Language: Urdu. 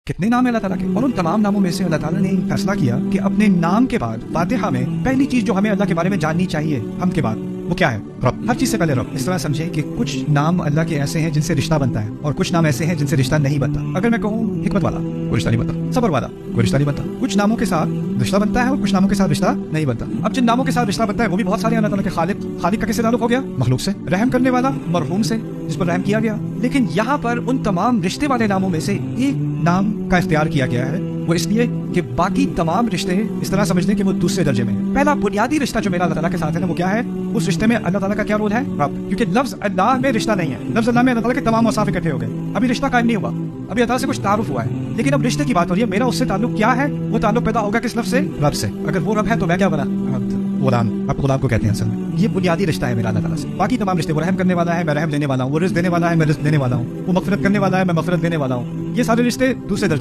کتنے نام ہیں اللہ تعالیٰ کے، اور ان تمام ناموں میں سے اللہ تعالیٰ نے فیصلہ کیا کہ اپنے نام کے بعد فاتحہ میں پہلی چیز جو ہمیں اللہ کے بارے میں جاننی چاہیے ہم کے بعد وہ کیا ہے؟ رب۔ ہر چیز سے پہلے رب۔ اس طرح سمجھے کہ کچھ نام اللہ کے ایسے ہیں جن سے رشتہ بنتا ہے اور کچھ نام ایسے ہیں جن سے رشتہ نہیں بنتا۔ اگر میں کہوں حکمت والا، کوئی رشتہ نہیں بنتا۔ صبر والا، کوئی رشتہ نہیں بنتا۔ کچھ ناموں کے ساتھ رشتہ بنتا ہے اور کچھ ناموں کے ساتھ رشتہ نہیں بنتا۔ اب جن ناموں کے ساتھ رشتہ بنتا ہے وہ بھی بہت سارے، اللہ تعالیٰ کے خالق کا کس سے تعلق ہو گیا؟ مخلوق سے۔ رحم کرنے والا مرحوم سے، جس پر رحم کیا گیا۔ لیکن یہاں پر ان تمام رشتے والے ناموں میں سے ایک نام کا اختیار کیا گیا ہے، وہ اس لیے کہ باقی تمام رشتے اس طرح سمجھ لیں کہ وہ دوسرے درجے میں ہیں۔ پہلا بنیادی رشتہ جو میرا اللہ تعالیٰ کے ساتھ ہے نا، وہ کیا ہے؟ اس رشتے میں اللہ تعالیٰ کا کیا رول ہے؟ رب۔ کیونکہ لفظ اللہ میں رشتہ نہیں ہے، لفظ اللہ میں اللہ تعالیٰ کے تمام اوصاف اکٹھے ہو گئے، ابھی رشتہ قائم نہیں ہوا، ابھی اللہ سے کچھ تعارف ہوا ہے، لیکن اب رشتے کی بات ہو رہی ہے۔ میرا اس سے تعلق کیا ہے؟ وہ تعلق پیدا ہوگا کس لفظ سے؟ رب سے۔ اگر وہ رب ہے تو میں کیا بنا؟ غلام۔ آپ غلام کو کہتے ہیں اصل میں۔ یہ بنیادی رشتہ ہے میرا اللہ تعالیٰ سے۔ باقی تمام رشتے، وہ رحم کرنے والا ہے میں رحم دینے والا ہوں، وہ رزق دینے والا ہے میں رزق دینے والا ہوں، وہ مغفرت کرنے والا ہے میں مغفرت دینے والا ہوں، یہ سارے رشتے دوسرے درجے